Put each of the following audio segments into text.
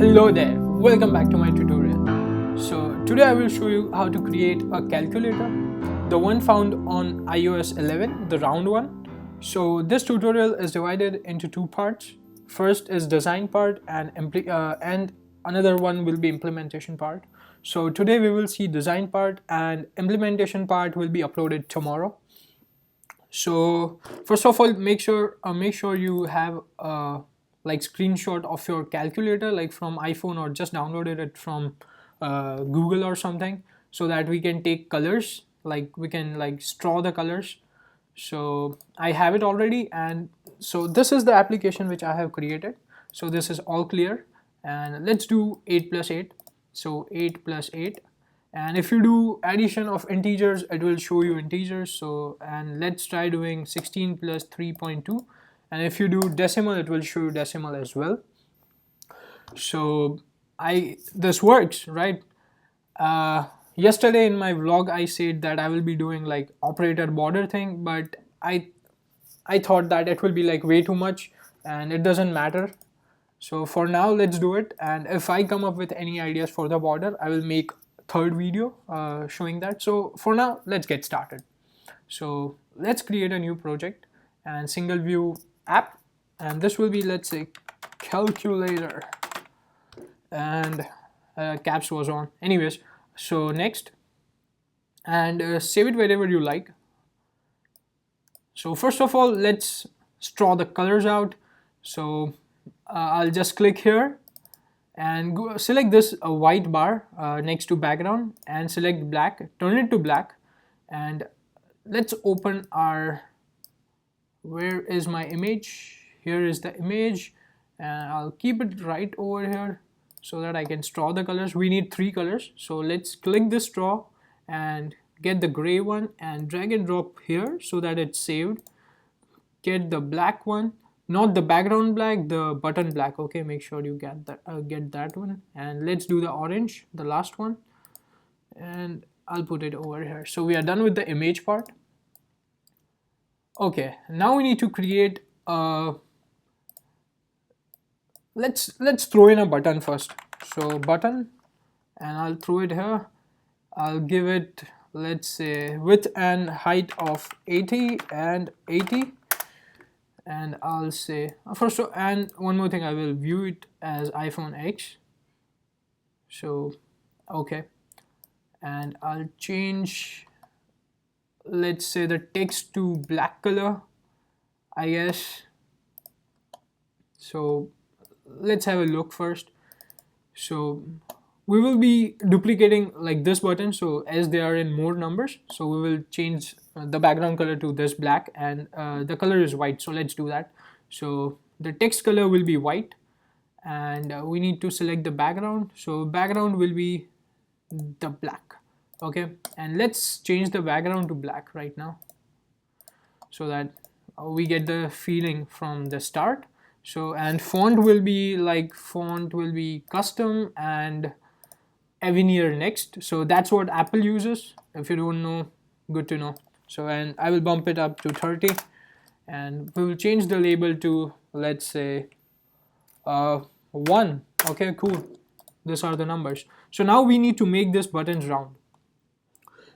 Hello there, welcome back to my tutorial. So today I will show you how to create a calculator, the one found on iOS 11, the round one. So this tutorial is divided into two parts. First is design part and another one will be implementation part. So today we will see design part and implementation part will be uploaded tomorrow. So first of all, make sure you have like screenshot of your calculator, like from iPhone, or just downloaded it from Google or something, so that we can take colors, like we can like draw the colors. So I have it already, and so this is the application which I have created. So this is all clear, and let's do 8 plus 8. So 8 plus 8, and if you do addition of integers, it will show you integers. So, and let's try doing 16 plus 3.2, and if you do decimal, it will show you decimal as well. So this works, right? Yesterday in my vlog I said that I will be doing like operator border thing, but I thought that it will be like way too much and it doesn't matter. So for now, let's do it, and if I come up with any ideas for the border, I will make third video showing that. So for now, let's get started. So let's create a new project and single view app, and this will be, let's say, calculator, and caps was on anyways. So next, and save it wherever you like. So first of all, let's draw the colors out. So I'll just click here and select this white bar next to background and select black, turn it to black, and let's open our, where is my image? Here is the image, and I'll keep it right over here so that I can draw the colors. We need 3 colors, so let's click this draw and get the gray one and drag and drop here so that it's saved. Get the black one, not the background black, the button black. Okay, make sure you get that one, and let's do the orange, the last one, and I'll put it over here. So we are done with the image part. Okay, now we need to create a, let's throw in a button first. So button, and I'll throw it here. I'll give it, let's say, width and height of 80 and 80. And I'll say first, and one more thing, I will view it as iPhone X. So okay, and I'll change, let's say, the text to black color, I guess. So let's have a look first. So we will be duplicating like this button, so as they are in more numbers, so we will change the background color to this black, and the color is white, so let's do that. So the text color will be white, and we need to select the background, so background will be the black. Okay, and let's change the background to black right now so that we get the feeling from the start. So, and font will be custom and Avenir next. So that's what Apple uses. If you don't know, good to know. So, and I will bump it up to 30, and we will change the label to, let's say, 1. Okay, cool. These are the numbers. So now we need to make this buttons round.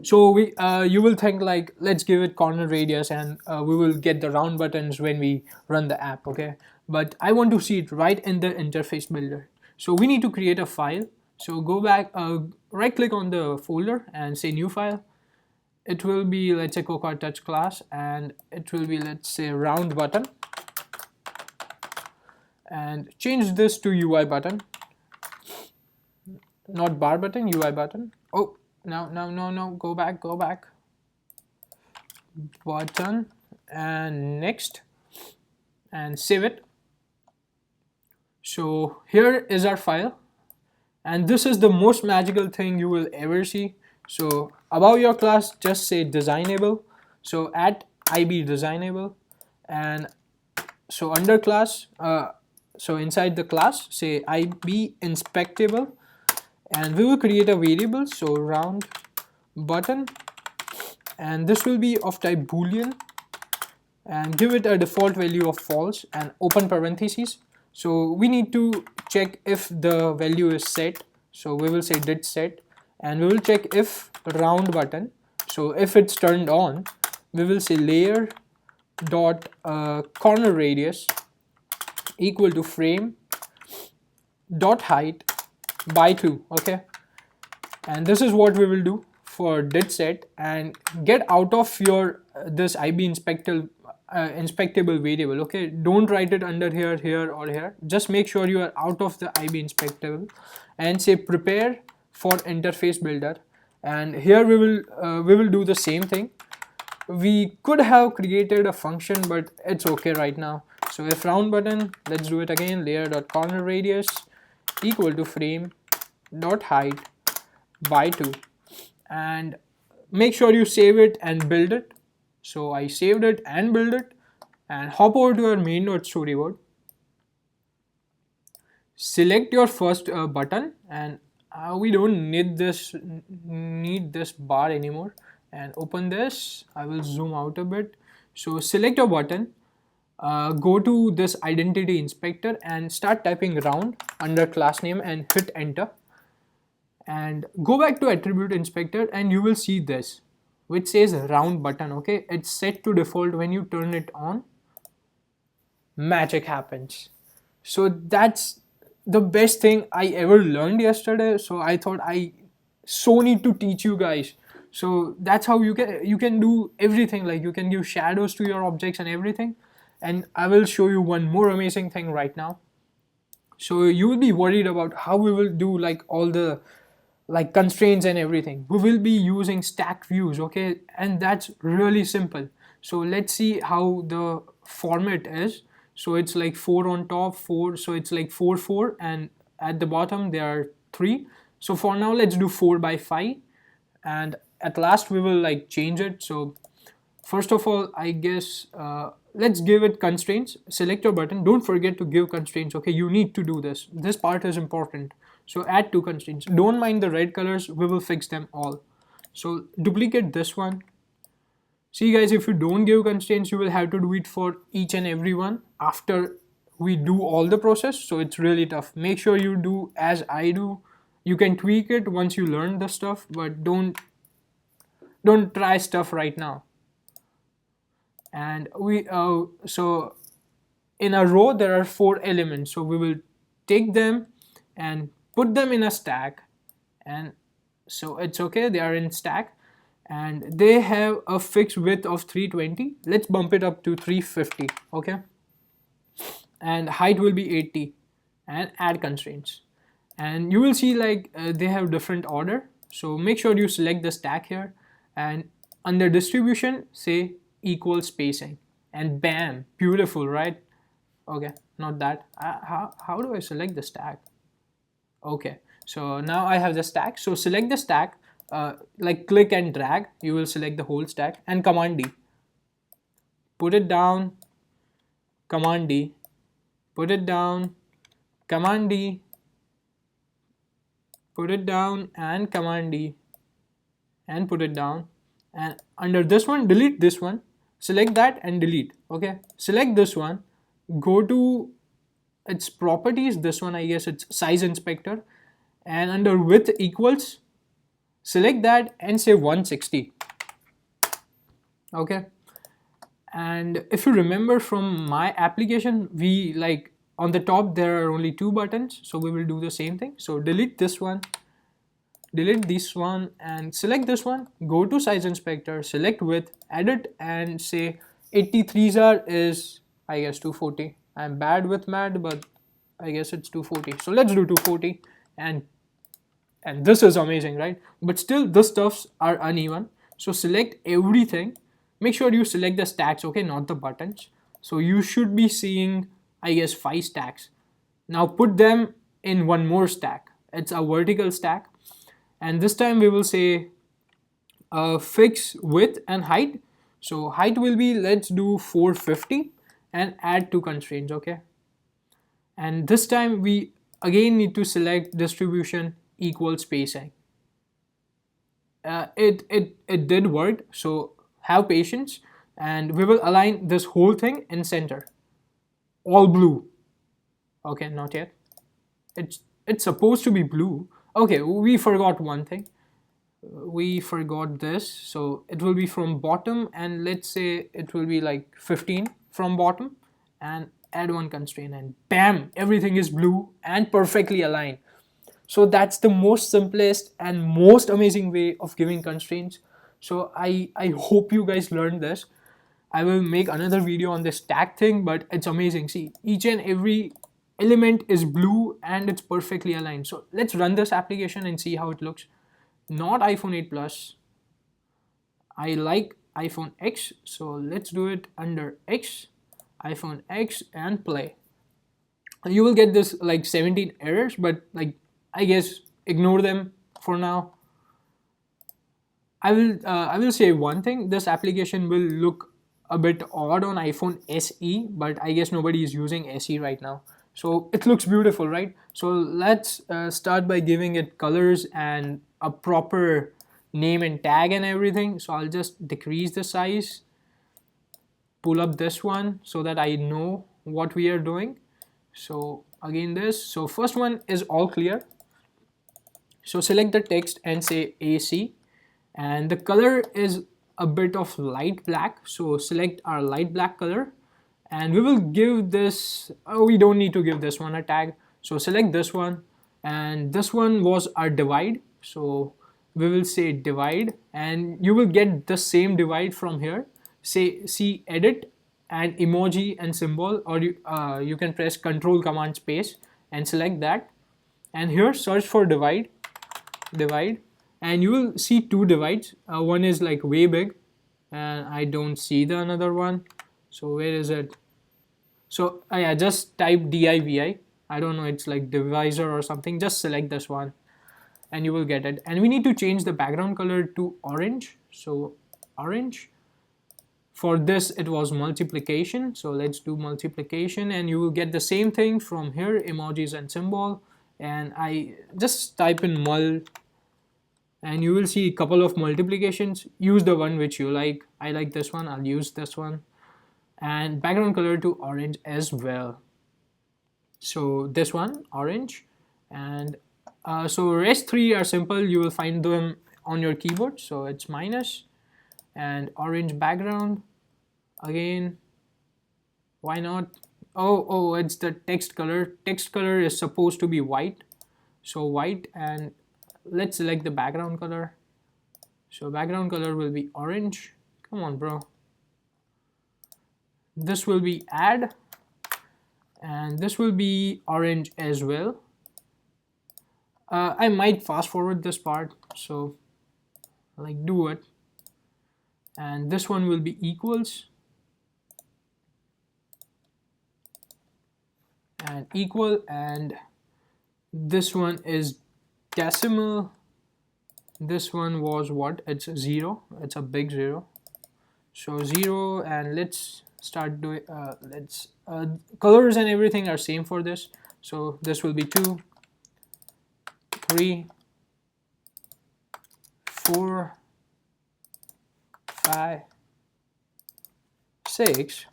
So you will think like, let's give it corner radius, and we will get the round buttons when we run the app. Okay, but I want to see it right in the interface builder. So we need to create a file. So go back, right click on the folder and say new file. It will be, let's say, Coca touch class, and it will be, let's say, round button, and change this to UI button, not bar button, UI button. Oh, no, go back, button, and next, and save it. So here is our file, and this is the most magical thing you will ever see. So above your class, just say designable, so at ib designable, and so under class, so inside the class, say ib inspectable, and we will create a variable, so round button, and this will be of type boolean, and give it a default value of false and open parentheses. So we need to check if the value is set. So we will say did set, and we will check if round button. So if it's turned on, we will say layer dot corner radius equal to frame dot height by 2. Okay, and this is what we will do for did set, and get out of your this IB inspectable variable. Okay, don't write it under here, here, or here. Just make sure you are out of the IB inspectable, and say prepare for interface builder. And here we will do the same thing. We could have created a function, but it's okay right now. So if round button, let's do it again, layer dot corner radius equal to frame dot height by 2, and make sure you save it and build it. So I saved it and build it, and hop over to our main.storyboard. storyboard. Select your first button, and we don't need this bar anymore, and open this. I will zoom out a bit. So select your button, go to this identity inspector and start typing round under class name and hit enter, and go back to attribute inspector, and you will see this which says round button. Okay, it's set to default. When you turn it on, magic happens. So that's the best thing I ever learned yesterday. So I thought I need to teach you guys. So that's how you can do everything. Like you can give shadows to your objects and everything. And I will show you one more amazing thing right now. So you will be worried about how we will do like all the like constraints and everything. We will be using stack views. Okay, and that's really simple. So let's see how the format is. So it's like 4 on top, 4, so it's like 4 4, and at the bottom there are 3. So for now let's do 4 by 5, and at last we will like change it. So first of all, I guess let's give it constraints. Select your button, don't forget to give constraints. Okay, you need to do this part is important. So add 2 constraints, don't mind the red colors, we will fix them all. So duplicate this one. See guys, if you don't give constraints, you will have to do it for each and every one after we do all the process. So it's really tough. Make sure you do as I do. You can tweak it once you learn the stuff, but don't try stuff right now. And we so in a row there are 4 elements. So we will take them and put them in a stack, and so it's okay, they are in stack, and they have a fixed width of 320. Let's bump it up to 350. Okay, and height will be 80, and add constraints, and you will see like they have different order. So make sure you select the stack here, and under distribution say equal spacing, and bam, beautiful, right? Okay, not that. How do I select the stack? Okay, so now I have the stack. So select the stack, like click and drag, you will select the whole stack, and command D, put it down, command D, put it down, command D, put it down, and command D, and put it down. And under this one, delete this one, select that and delete. Okay, select this one, go to its properties, this one I guess it's size inspector, and under width equals, select that and say 160. Okay, and if you remember from my application, we like on the top there are only 2 buttons, so we will do the same thing. So delete this one, delete this one, and select this one, go to size inspector, select width, add it, and say 83s is I guess 240. I'm bad with math, but I guess it's 240. So let's do 240, and this is amazing, right? But still the stuffs are uneven. So select everything. Make sure you select the stacks, okay, not the buttons. So you should be seeing I guess 5 stacks. Now put them in one more stack. It's a vertical stack, and this time we will say fix width and height. So height will be, let's do 450, and add 2 constraints. Okay, and this time we again need to select distribution equal spacing. It did work, so have patience, and we will align this whole thing in center, all blue. Okay, not yet. it's supposed to be blue. Okay, we forgot one thing. We forgot this, so it will be from bottom, and let's say it will be like 15 from bottom, and add one constraint, and bam, everything is blue and perfectly aligned. So that's the most simplest and most amazing way of giving constraints. So I hope you guys learned this. I will make another video on this tag thing, but it's amazing. See, each and every element is blue and it's perfectly aligned. So let's run this application and see how it looks. Not iPhone 8 Plus. I like iPhone X, so let's do it under X, iPhone X, and play. You will get this like 17 errors, but like I guess ignore them for now. I will say one thing. This application will look a bit odd on iPhone SE, but I guess nobody is using SE right now. So it looks beautiful, right? So let's start by giving it colors and a proper name and tag and everything. So I'll just decrease the size, pull up this one so that I know what we are doing. So again this, so first one is all clear. So select the text and say AC, and the color is a bit of light black, so select our light black color, and we will give this, we don't need to give this one a tag, so select this one, and this one was our divide, so we will say divide, and you will get the same divide from here. Say see edit and emoji and symbol, or you can press control command space and select that, and here search for divide, and you will see two divides. One is like way big and I don't see the another one, so where is it? So yeah, just type divi, I don't know, it's like divisor or something, just select this one and you will get it. And we need to change the background color to orange, so orange. For this it was multiplication, so let's do multiplication, and you will get the same thing from here, emojis and symbol, and I just type in mul, and you will see a couple of multiplications. Use the one which you like. I like this one, I'll use this one. And background color to orange as well, so this one orange. And so rest three are simple, you will find them on your keyboard, so it's minus and orange background again, why not? Oh, it's the text color is supposed to be white, so white, and let's select the background color, so background color will be orange. Come on, bro. This will be add, and this will be orange as well. I might fast forward this part, so like do it, and this one will be equals and equal, and this one is decimal. This one was what? It's 0, it's a big 0, so 0, and let's start doing colors and everything are same for this, so this will be 2, 3, 4, 5, 6,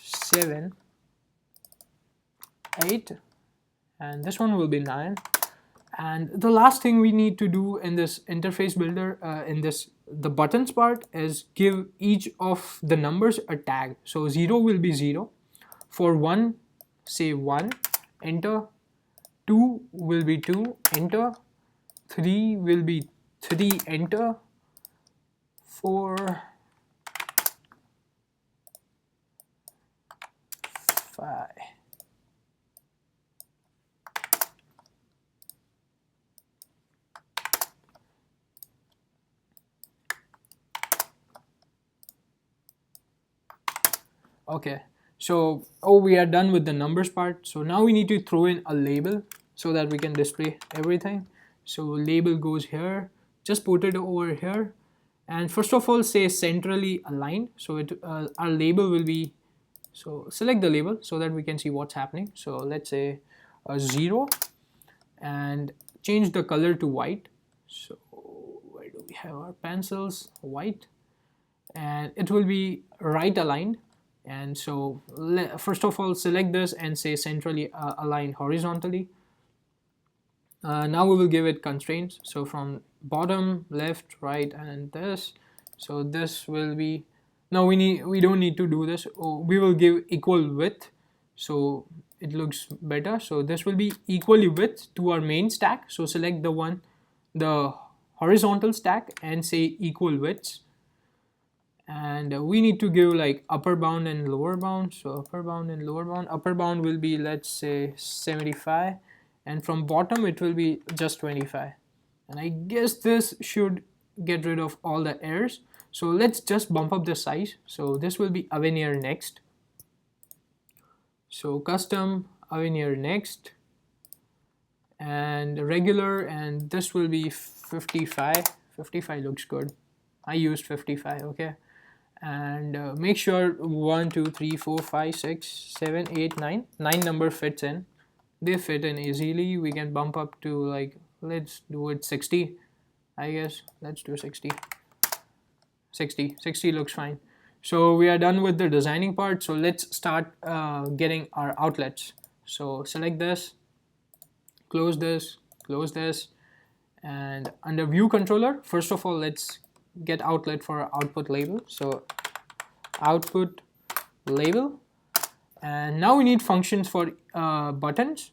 7, 8, and this one will be 9. And the last thing we need to do in this interface builder, in the buttons part, is give each of the numbers a tag. So 0 will be 0. For 1, say 1, enter. 2 will be 2, enter. 3 will be 3, enter. 4, 5. Okay, so we are done with the numbers part. So now we need to throw in a label so that we can display everything. So label goes here, just put it over here, and first of all say centrally aligned. So our label will be, so select the label so that we can see what's happening. So let's say 0, and change the color to white. So where do we have our pencils? White, and it will be right aligned. And so first of all, select this and say centrally align horizontally. Now we will give it constraints. So from bottom, left, right, and this. So this will be, no, we don't need to do this. We will give equal width, so it looks better. So this will be equally width to our main stack. So select the horizontal stack and say equal widths. And we need to give like upper bound and lower bound. So upper bound and lower bound. Upper bound will be, let's say, 75, and from bottom it will be just 25. And I guess this should get rid of all the errors. So let's just bump up the size. So this will be Avenir next. So custom Avenir next, and regular, and this will be 55. 55 looks good. I used 55. Okay. And make sure 1 2 3 4 5 6 7 8 9 number fits in. They fit in easily. We can bump up to, like, let's do it 60. I guess let's do 60. 60 looks fine. So we are done with the designing part. So let's start getting our outlets. So select this, close this, and under view controller, first of all, let's get outlet for our output label. So output label, and now we need functions for buttons,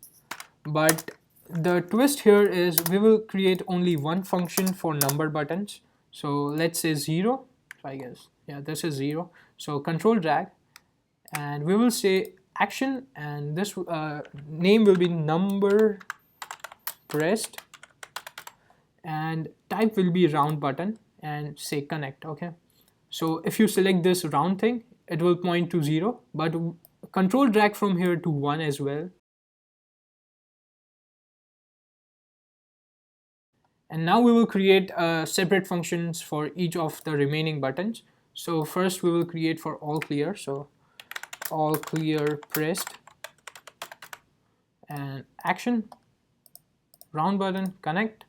but the twist here is we will create only one function for number buttons. So let's say 0. So I guess, yeah, this is 0. So control drag, and we will say action, and this name will be number pressed, and type will be round button, and say connect. Okay. So if you select this round thing, it will point to 0, but control drag from here to 1 as well. And now we will create separate functions for each of the remaining buttons. So first we will create for all clear. So all clear pressed, and action, round button, connect.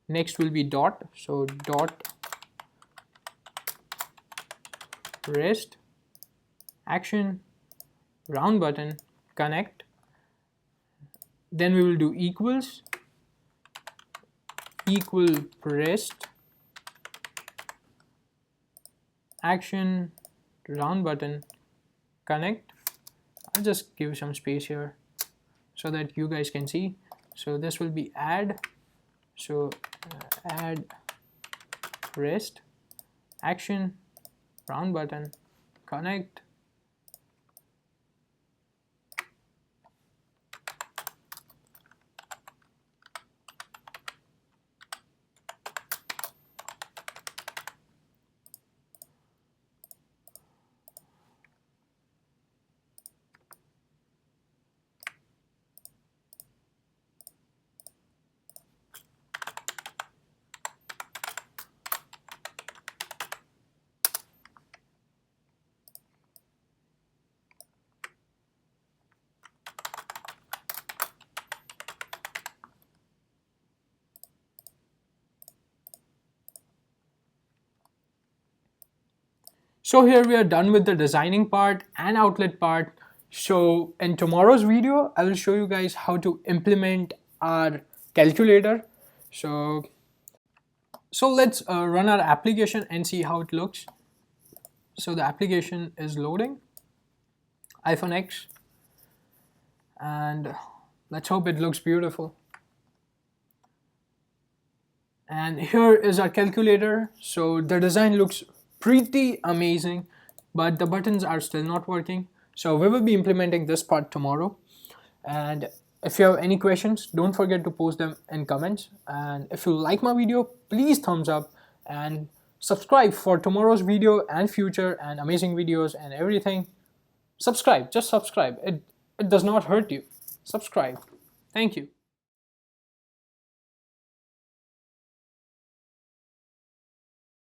Next will be dot. So dot rest, action, round button, connect. Then we will do equals, equal pressed, action, round button, connect. I'll just give some space here so that you guys can see. So this will be add. So add rest, action, round button, connect. So here we are done with the designing part and outlet part. So in tomorrow's video, I will show you guys how to implement our calculator. So let's run our application and see how it looks. So the application is loading, iPhone X, and let's hope it looks beautiful. And here is our calculator. So the design looks pretty amazing, but the buttons are still not working. So we will be implementing this part tomorrow. And if you have any questions, don't forget to post them in comments. And if you like my video, please thumbs up and subscribe for tomorrow's video and future and amazing videos and everything. Subscribe, just subscribe. It does not hurt you. Subscribe. Thank you.